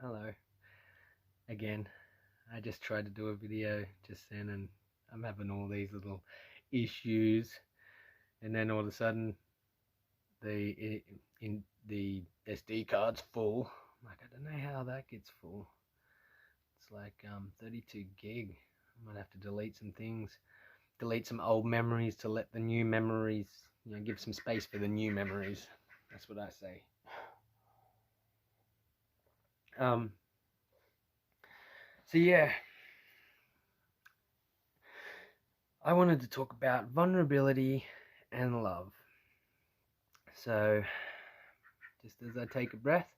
Hello again. I just tried to do a video just then and I'm having all these little issues, and then all of a sudden the SD card's full. I'm like, I don't know how that gets full. It's like 32 gig. I might have to delete some things, delete some old memories to let the new memories, give some space for the new memories. That's what I say. Um so yeah, I wanted to talk about vulnerability and love. So, just as I take a breath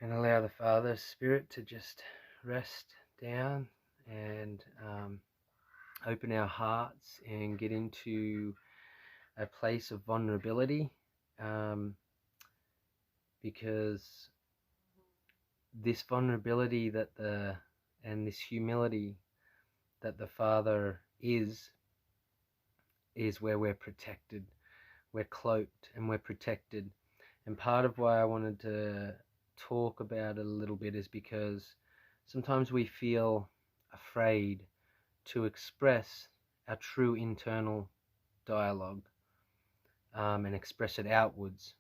and allow the Father Spirit to just rest down and open our hearts and get into a place of vulnerability, um, because this vulnerability and this humility that the Father is where we're protected. We're cloaked and we're protected. And part of why I wanted to talk about it a little bit is because sometimes we feel afraid to express our true internal dialogue, and express it outwards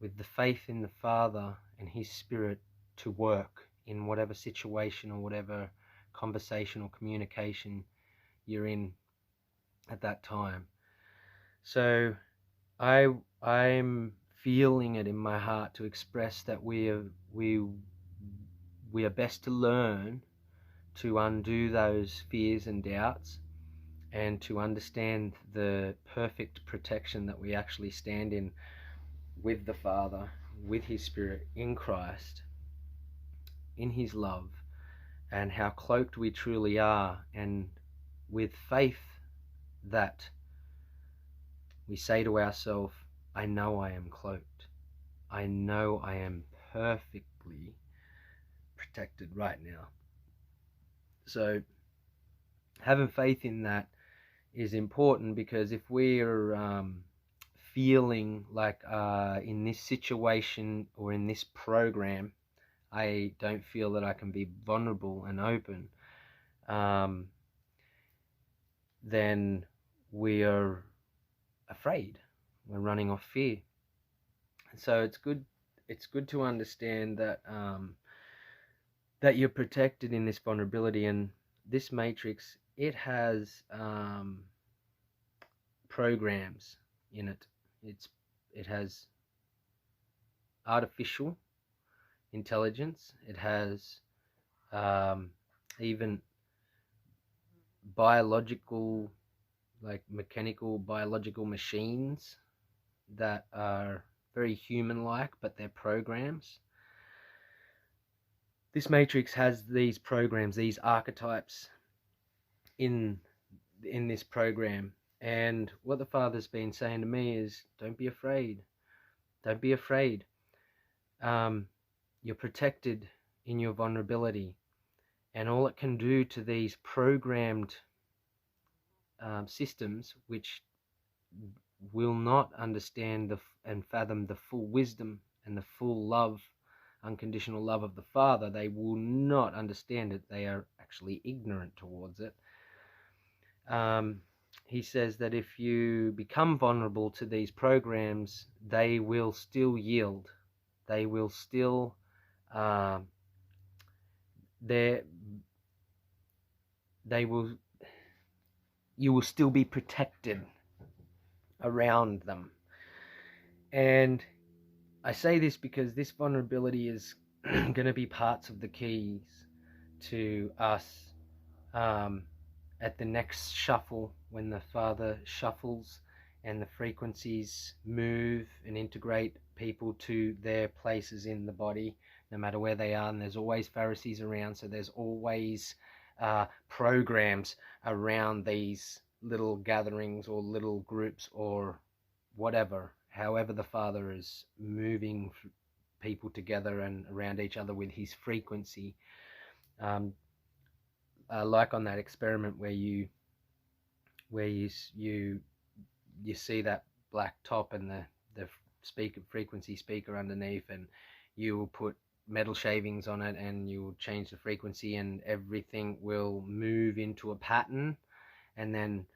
with the faith in the Father and His Spirit to work in whatever situation or whatever conversation or communication you're in at that time. So I'm feeling it in my heart to express that we are best to learn to undo those fears and doubts, and to understand the perfect protection that we actually stand in with the Father, with His Spirit, in Christ, in His love, and how cloaked we truly are, and with faith that we say to ourselves, I know I am cloaked. I know I am perfectly protected right now. So having faith in that is important, because if we're feeling like in this situation or in this program, I don't feel that I can be vulnerable and open, then we are afraid. We're running off fear. So it's good to understand that that you're protected in this vulnerability. And this matrix, it has programs in it. It has artificial intelligence. It has even biological, like mechanical biological machines that are very human-like, but they're programs. This matrix has these programs, these archetypes in this program. And what the Father's been saying to me is, don't be afraid. Don't be afraid. You're protected in your vulnerability. And all it can do to these programmed systems, which will not understand and fathom the full wisdom and the full love, unconditional love of the Father, they will not understand it. They are actually ignorant towards it. He says that if you become vulnerable to these programs, they will still yield. They will still, you will still be protected around them. And I say this because this vulnerability is going to be parts of the keys to us at the next shuffle, when the Father shuffles and the frequencies move and integrate people to their places in the body, no matter where they are. And there's always Pharisees around, so there's always programs around these little gatherings or little groups or whatever, however the Father is moving people together and around each other with His frequency. Like on that experiment where you see that black top and the frequency speaker underneath, and you will put metal shavings on it, and you'll change the frequency, and everything will move into a pattern, and then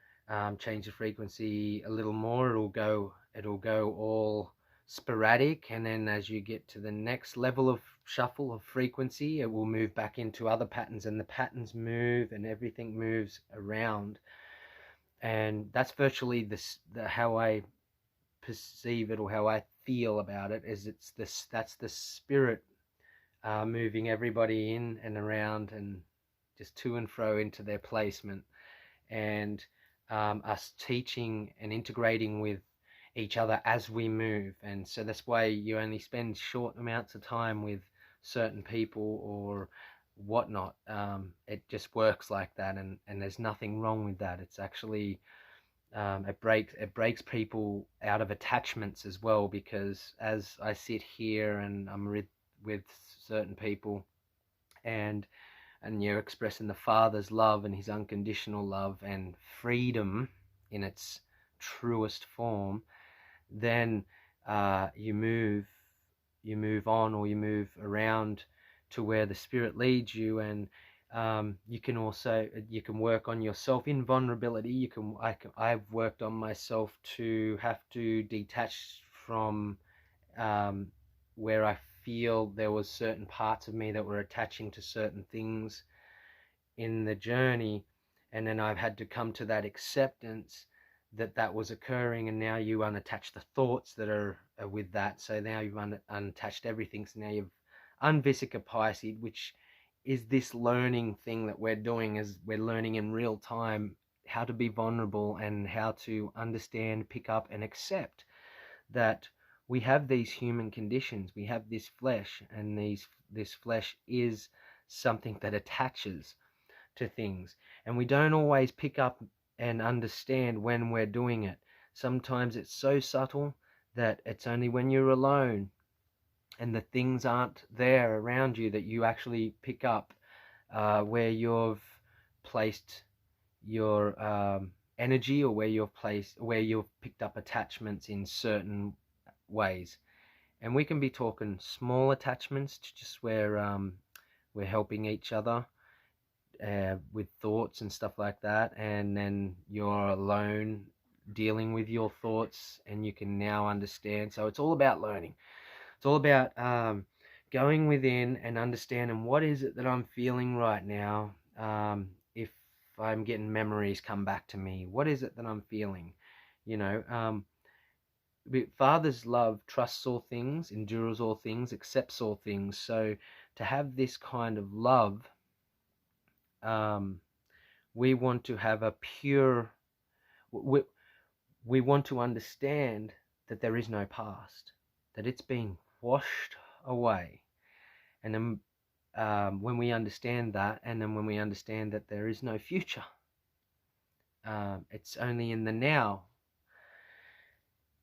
change the frequency a little more, it'll go all sporadic, and then as you get to the next level of shuffle of frequency, it will move back into other patterns, and the patterns move and everything moves around. And that's virtually how I perceive it, or how I feel about it, is that's the spirit moving everybody in and around and just to and fro into their placement, and us teaching and integrating with each other as we move. And so that's why you only spend short amounts of time with certain people or whatnot. It just works like that, and there's nothing wrong with that. It's actually it breaks people out of attachments as well, because as I sit here and I'm with certain people, and you're expressing the Father's love and his unconditional love and freedom in its truest form, then you move on, or you move around to where the Spirit leads you. And you can work on yourself in vulnerability. I've worked on myself to have to detach from where I feel there was certain parts of me that were attaching to certain things in the journey, and then I've had to come to that acceptance that was occurring, and now you unattach the thoughts that are with that. So now you've unattached everything. So now you've unvisicopiced, which is this learning thing that we're doing, is we're learning in real time how to be vulnerable and how to understand, pick up, and accept that we have these human conditions. We have this flesh, and this flesh is something that attaches to things, and we don't always pick up and understand when we're doing it. Sometimes it's so subtle that it's only when you're alone and the things aren't there around you that you actually pick up where you've placed your energy, or where you've picked up attachments in certain ways. And we can be talking small attachments to just where we're helping each other with thoughts and stuff like that, and then you're alone dealing with your thoughts, and you can now understand. So it's all about learning. It's all about going within and understanding, what is it that I'm feeling right now. If I'm getting memories come back to me, what is it that I'm feeling? Father's love trusts all things, endures all things, accepts all things. So to have this kind of love, we want to have a pure, we want to understand that there is no past, that it's been washed away. And then when we understand that, and then when we understand that there is no future, it's only in the now.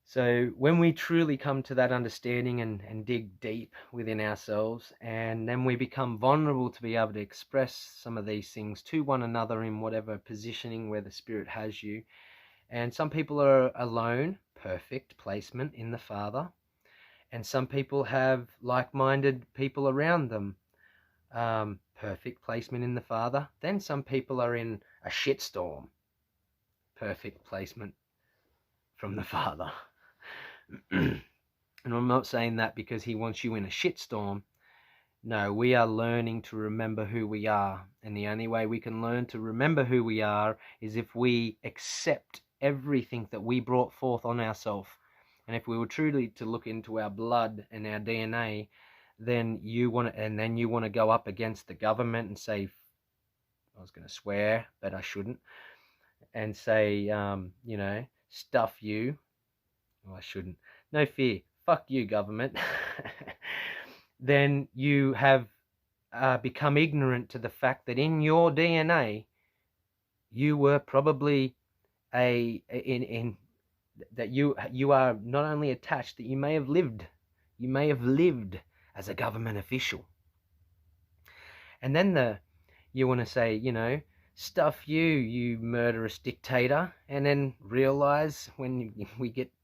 So when we truly come to that understanding and dig deep within ourselves, and then we become vulnerable to be able to express some of these things to one another in whatever positioning where the Spirit has you. And some people are alone, perfect placement in the Father, and some people have like-minded people around them, perfect placement in the Father. Then some people are in a shitstorm, perfect placement from the Father. And I'm not saying that because he wants you in a shitstorm. No, we are learning to remember who we are. And the only way we can learn to remember who we are is if we accept everything that we brought forth on ourselves. And if we were truly to look into our blood and our DNA, then you want to go up against the government and say, I was going to swear, but I shouldn't, and say, stuff you. Well, I shouldn't. No fear. Fuck you, government. Then you have become ignorant to the fact that in your DNA, you were probably that you are not only attached, that you may have lived as a government official. And then you want to say, stuff you murderous dictator, and then realize when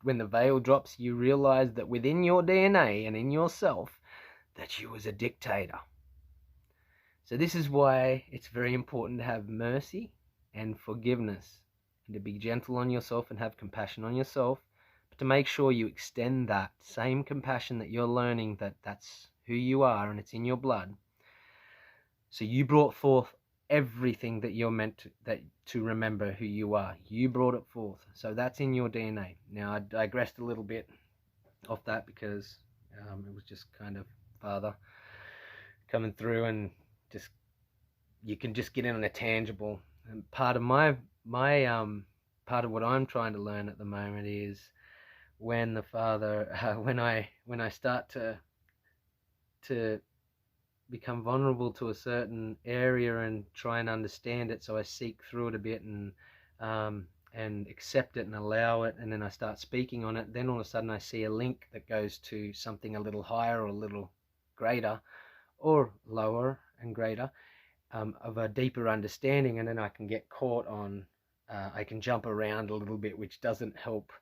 the veil drops, you realize that within your DNA and in yourself, that you was a dictator. So this is why it's very important to have mercy and forgiveness, and to be gentle on yourself and have compassion on yourself, but to make sure you extend that same compassion that you're learning, that's who you are and it's in your blood. So you brought forth everything that you're meant to remember who you are. You brought it forth. So that's in your DNA. Now I digressed a little bit off that because it was just kind of Father coming through, and just you can just get in on a tangible. And part of my part of what I'm trying to learn at the moment is when the Father when I start to become vulnerable to a certain area and try and understand it, so I seek through it a bit and accept it and allow it, and then I start speaking on it. Then all of a sudden I see a link that goes to something a little higher or a little greater or lower and greater, of a deeper understanding, and then I can get caught on, I can jump around a little bit, which doesn't help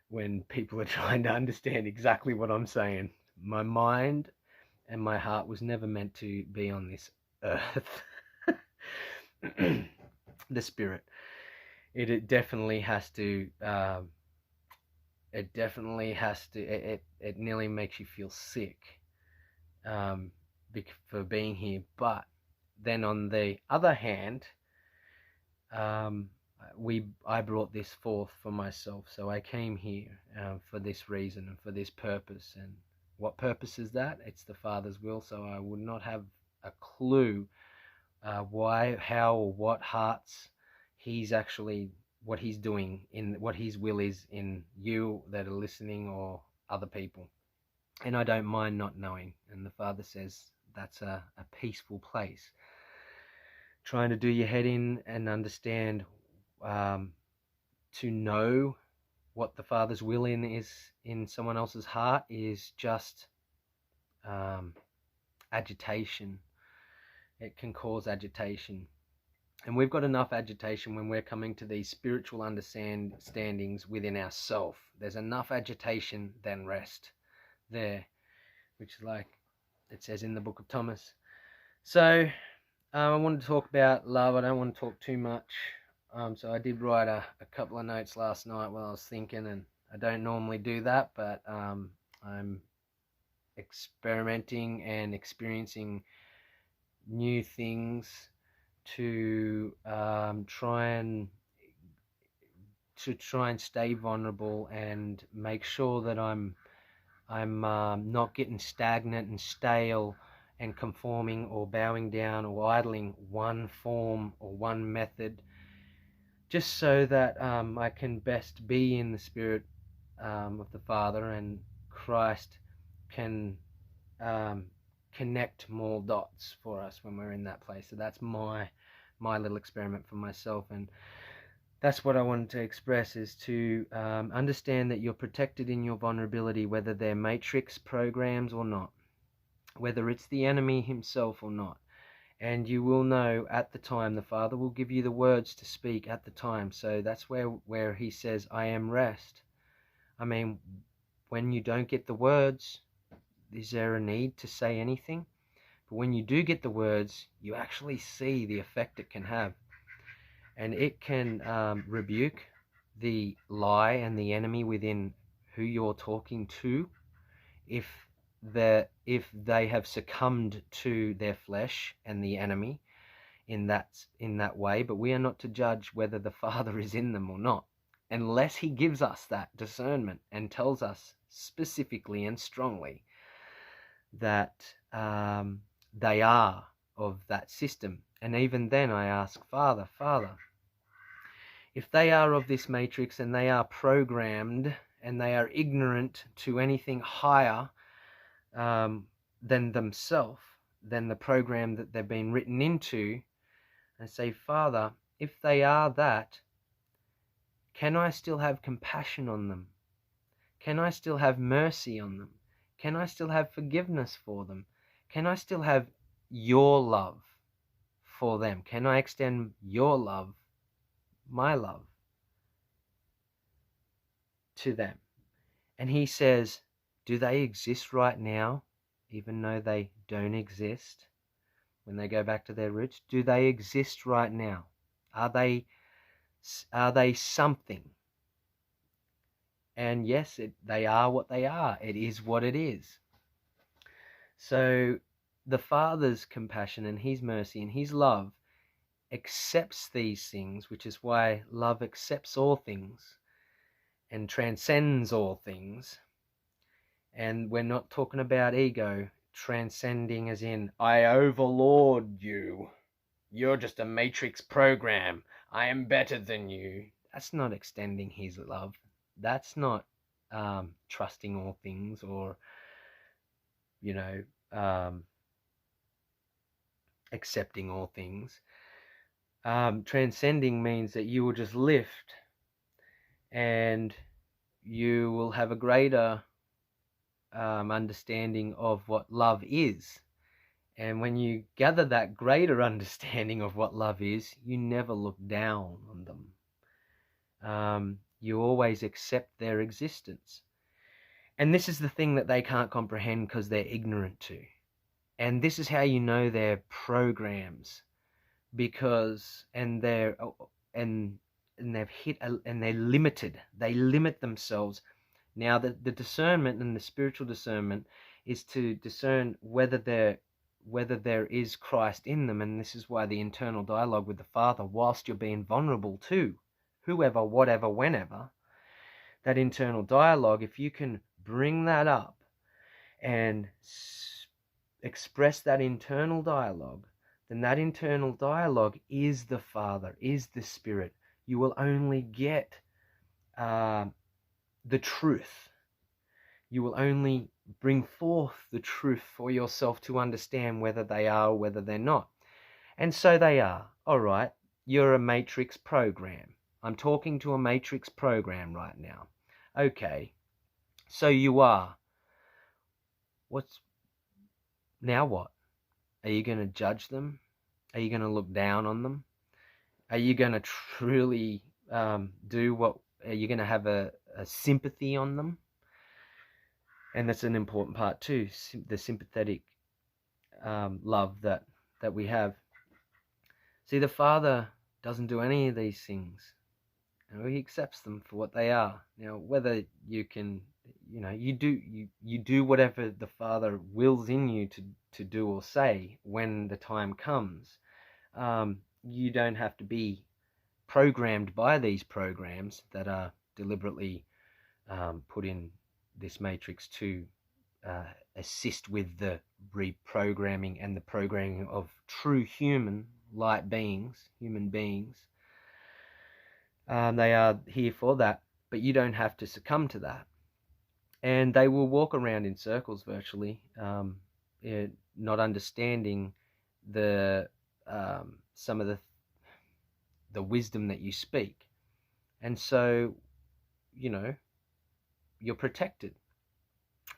when people are trying to understand exactly what I'm saying. My mind and my heart was never meant to be on this earth. The spirit, it definitely has to, it nearly makes you feel sick for being here. But then on the other hand, I brought this forth for myself, so I came here for this reason and for this purpose. And what purpose is that? It's the Father's will. So I would not have a clue why, how, or what hearts he's actually, what he's doing, in what his will is in you that are listening or other people. And I don't mind not knowing. And the Father says that's a peaceful place. Trying to do your head in and understand, to know what the Father's will is in someone else's heart is just agitation. It can cause agitation, and we've got enough agitation when we're coming to these spiritual understandings within ourselves. There's enough agitation than rest there, which is like it says in the book of Thomas. So I wanted to talk about love. I don't want to talk too much. So I did write a couple of notes last night while I was thinking, and I don't normally do that, but I'm experimenting and experiencing new things to try and stay vulnerable and make sure that I'm not getting stagnant and stale and conforming or bowing down or idling one form or one method, just so that I can best be in the spirit of the Father, and Christ can connect more dots for us when we're in that place. So that's my little experiment for myself, and that's what I wanted to express, is to understand that you're protected in your vulnerability, whether they're matrix programs or not, whether it's the enemy himself or not. And you will know at the time. The Father will give you the words to speak at the time. So that's where he says, I am rest. I mean, when you don't get the words, is there a need to say anything? But when you do get the words, you actually see the effect it can have. And it can rebuke the lie and the enemy within who you're talking to, if they have succumbed to their flesh and the enemy in that way. But we are not to judge whether the Father is in them or not, unless he gives us that discernment and tells us specifically and strongly that they are of that system. And even then I ask, Father, if they are of this matrix and they are programmed and they are ignorant to anything higher than themselves, than the program that they've been written into, and say, Father, if they are that, can I still have compassion on them? Can I still have mercy on them? Can I still have forgiveness for them? Can I still have your love for them? Can I extend your love, my love, to them? And he says, do they exist right now even though they don't exist, when they go back to their roots, do they exist right now? Are they something? And yes, they are what they are. It is what it is. So the Father's compassion and his mercy and his love accepts these things, which is why love accepts all things and transcends all things. And we're not talking about ego transcending as in, I overlord you. You're just a matrix program. I am better than you. That's not extending his love. That's not trusting all things, or, accepting all things. Transcending means that you will just lift, and you will have a greater understanding of what love is. And when you gather that greater understanding of what love is, you never look down on them. You always accept their existence. And this is the thing that they can't comprehend because they're ignorant to. And this is how you know they're programs, because they've hit and they're limited. They limit themselves. Now the discernment and the spiritual discernment is to discern whether there is Christ in them, and this is why the internal dialogue with the Father, whilst you're being vulnerable to whoever, whatever, whenever, that internal dialogue, if you can bring that up and express that internal dialogue, then that internal dialogue is the Father, is the Spirit. You will only get the truth. You will only bring forth the truth for yourself to understand whether they are or whether they're not. And so they are. All right, you're a matrix program. I'm talking to a matrix program right now. Okay, so you are. Now what? Are you going to judge them? Are you going to look down on them? Are you going to truly do what? Are you going to have a sympathy on them? And that's an important part too, the sympathetic love that we have. See, the Father doesn't do any of these things. He accepts them for what they are. Now, whether you can, you do whatever the Father wills in you to do or say when the time comes. You don't have to be programmed by these programs that are deliberately put in this matrix to assist with the reprogramming and the programming of true human beings. They are here for that, but you don't have to succumb to that. And they will walk around in circles virtually, not understanding some of the wisdom that you speak. And so, you're protected.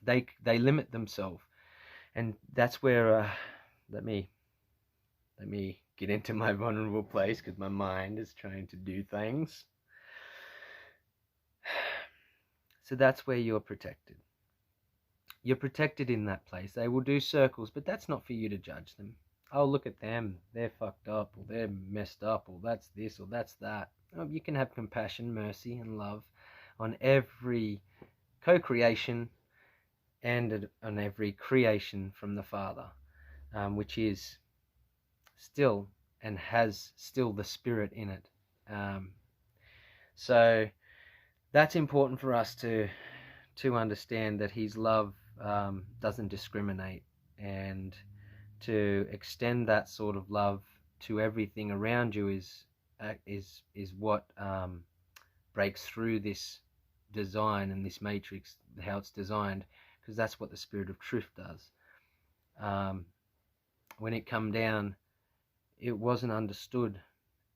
They limit themselves, and that's where let me get into my vulnerable place, because my mind is trying to do things. So that's where you're protected. You're protected in that place. They will do circles, but that's not for you to judge them. Oh, look at them, they're fucked up, or they're messed up, or that's this, or that's that. Oh, you can have compassion, mercy, and love on every co-creation and on every creation from the Father, which is still and has still the Spirit in it. So that's important for us to understand, that his love doesn't discriminate, and to extend that sort of love to everything around you is what breaks through this design and this matrix, how it's designed, because that's what the Spirit of Truth does. When it come down, it wasn't understood,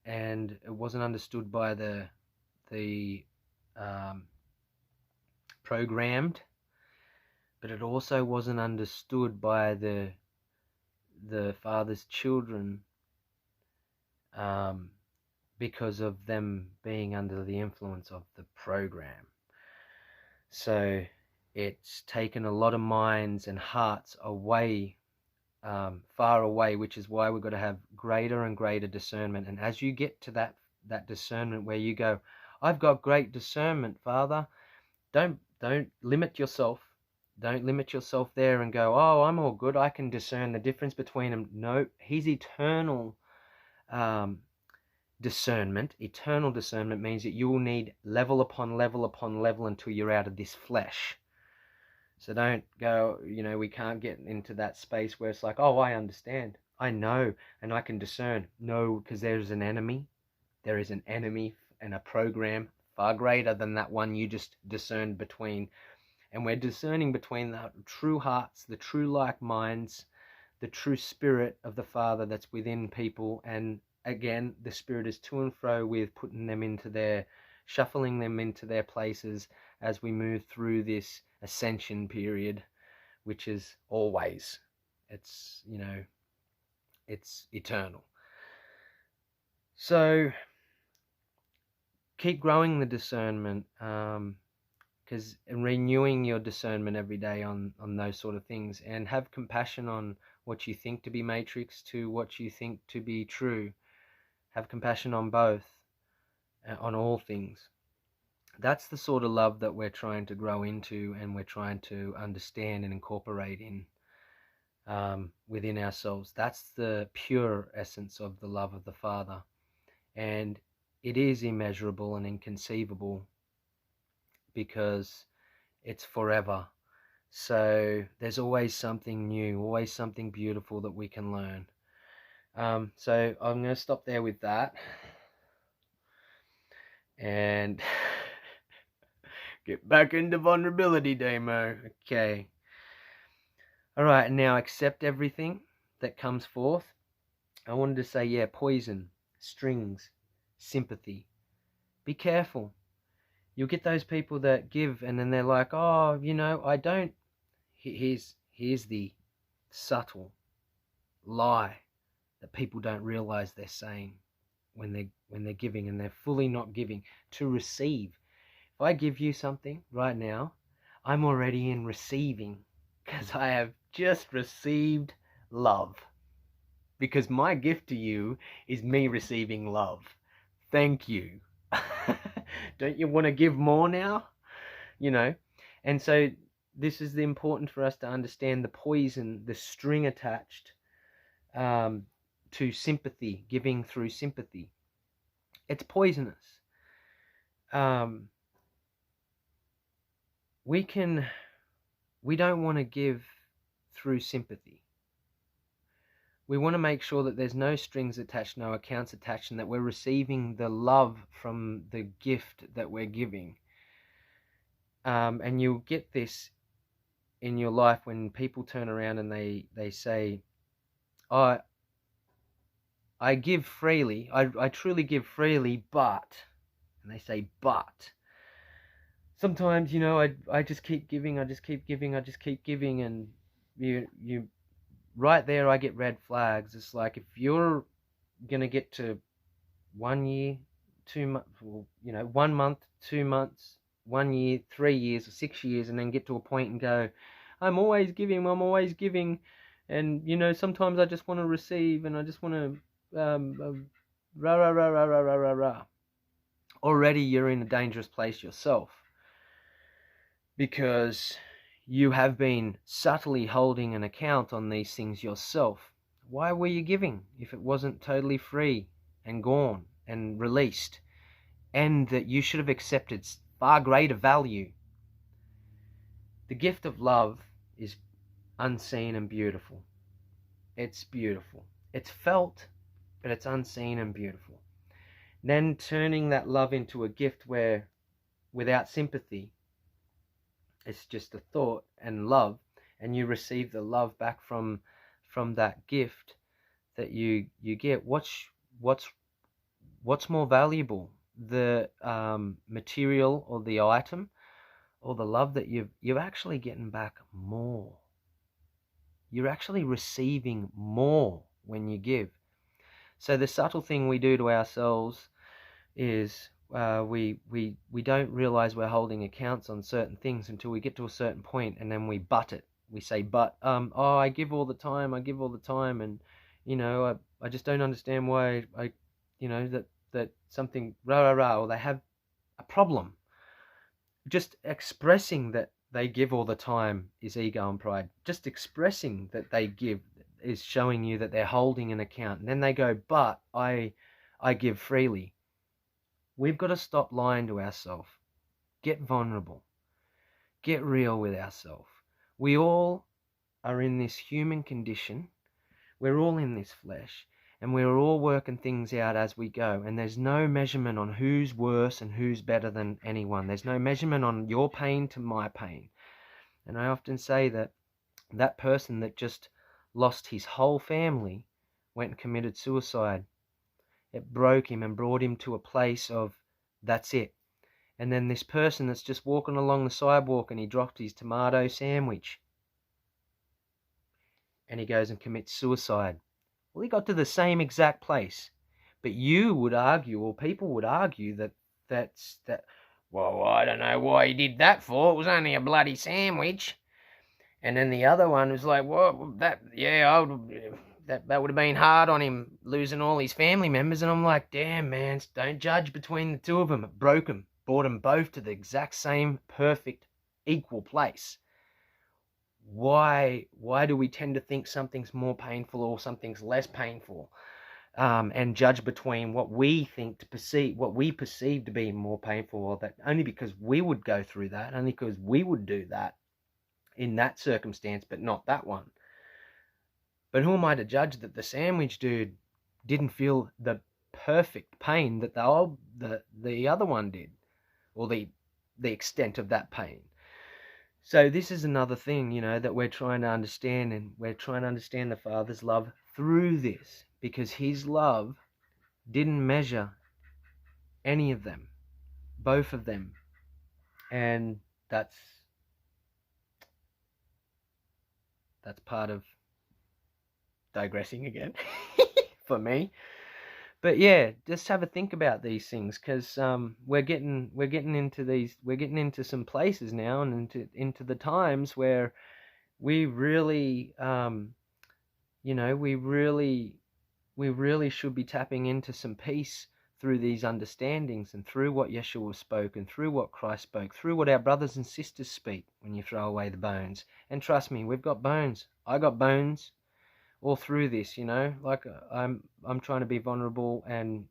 and it wasn't understood by the programmed, but it also wasn't understood by the Father's children, because of them being under the influence of the program. So It's taken a lot of minds and hearts away, far away, which is why we've got to have greater and greater discernment. And as you get to that discernment where you go, I've got great discernment, Father, don't limit yourself. Don't limit yourself there and go, oh, I'm all good, I can discern the difference between them. No, he's eternal. Discernment means that you will need level upon level upon level until you're out of this flesh. So don't go, we can't get into that space where it's like, oh, I understand, I know, and I can discern. No, because there's an enemy. There is an enemy and a program far greater than that one you just discerned between. And we're discerning between the true hearts, the true like minds, the true spirit of the Father that's within people. And again, the Spirit is to and fro with putting them shuffling them into their places as we move through this ascension period, which is always, it's eternal. So keep growing the discernment, because renewing your discernment every day on those sort of things, and have compassion on what you think to be matrix to what you think to be true. Have compassion on both, on all things. That's the sort of love that we're trying to grow into, and we're trying to understand and incorporate in within ourselves. That's the pure essence of the love of the Father, and it is immeasurable and inconceivable because it's forever. So there's always something new, always something beautiful that we can learn. So I'm going to stop there with that and get back into vulnerability, Damo. Okay. All right, now accept everything that comes forth. I wanted to say, poison, strings, sympathy. Be careful. You'll get those people that give and then they're like, oh, I don't. Here's the subtle lie that people don't realize they're saying when they're giving, and they're fully not giving to receive. If I give you something right now, I'm already in receiving, because I have just received love. Because my gift to you is me receiving love. Thank you. Don't you want to give more now? And so this is the important for us to understand the poison, the string attached to sympathy, giving through sympathy. It's poisonous. We don't want to give through sympathy. We want to make sure that there's no strings attached, no accounts attached, and that we're receiving the love from the gift that we're giving. And you'll get this in your life when people turn around and they say, oh, I give freely, I truly give freely, but, and they say but, sometimes, I just keep giving, and you right there, I get red flags. It's like, if you're going to get to 1 year, 2 months, 1 month, 2 months, 1 year, 3 years, or 6 years, and then get to a point and go, I'm always giving, and, sometimes I just want to receive, and I just want to, rah. Already you're in a dangerous place yourself, because you have been subtly holding an account on these things yourself. Why were you giving if it wasn't totally free and gone and released, and that you should have accepted far greater value? The gift of love is unseen and beautiful. It's beautiful. It's felt, but it's unseen and beautiful. Then turning that love into a gift where, without sympathy, it's just a thought and love, and you receive the love back from that gift that you get. What's more valuable, the material or the item, or the love that you're actually getting back more? You're actually receiving more when you give. So the subtle thing we do to ourselves is we don't realize we're holding accounts on certain things until we get to a certain point, and then we butt it. We say, but oh, I give all the time, and I just don't understand why that something rah rah rah, or they have a problem. Just expressing that they give all the time is ego and pride. Just expressing that they give is showing you that they're holding an account. And then they go, but I give freely. We've got to stop lying to ourselves. Get vulnerable. Get real with ourselves. We all are in this human condition. We're all in this flesh. And we're all working things out as we go. And there's no measurement on who's worse and who's better than anyone. There's no measurement on your pain to my pain. And I often say that that person that just lost his whole family went and committed suicide. It broke him and brought him to a place of, that's it. And then this person that's just walking along the sidewalk and he dropped his tomato sandwich. And he goes and commits suicide. Well, he got to the same exact place. But you would argue, or people would argue, that, well, I don't know why he did that for. It was only a bloody sandwich. And then the other one was like, well, that would have been hard on him, losing all his family members. And I'm like, damn, man, don't judge between the two of them. It broke them, brought them both to the exact same perfect, equal place. Why do we tend to think something's more painful or something's less painful, and judge between what we perceive to be more painful, or that only because we would go through that, only because we would do that in that circumstance, but not that one. But who am I to judge that the sandwich dude didn't feel the perfect pain that the other one did, or the extent of that pain? So this is another thing, that we're trying to understand, and we're trying to understand the Father's love through this, because his love didn't measure any of them, both of them. And that's part of digressing again for me. But yeah, just have a think about these things, because we're getting into some places now, and into the times where we really we really should be tapping into some peace through these understandings, and through what Yeshua spoke, and through what Christ spoke, through what our brothers and sisters speak when you throw away the bones. And trust me, we've got bones. I got bones all through this, like I'm trying to be vulnerable and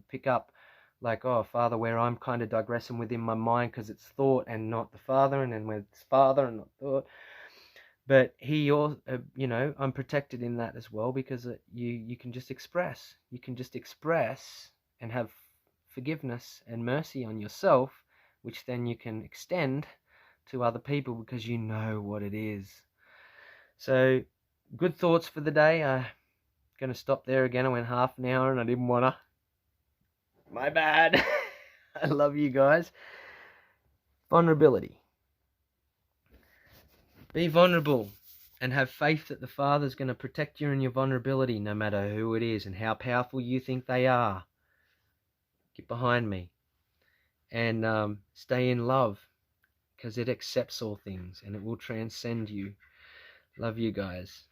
pick up, like, oh, Father, where I'm kind of digressing within my mind because it's thought and not the Father, and then when it's Father and not thought. But he also, I'm protected in that as well, because you can just express. You can just express and have forgiveness and mercy on yourself, which then you can extend to other people because you know what it is. So, good thoughts for the day. I'm going to stop there again. I went half an hour and I didn't want to. My bad. I love you guys. Vulnerability. Be vulnerable and have faith that the Father's going to protect you in your vulnerability, no matter who it is and how powerful you think they are. Get behind me. And stay in love, because it accepts all things and it will transcend you. Love you guys.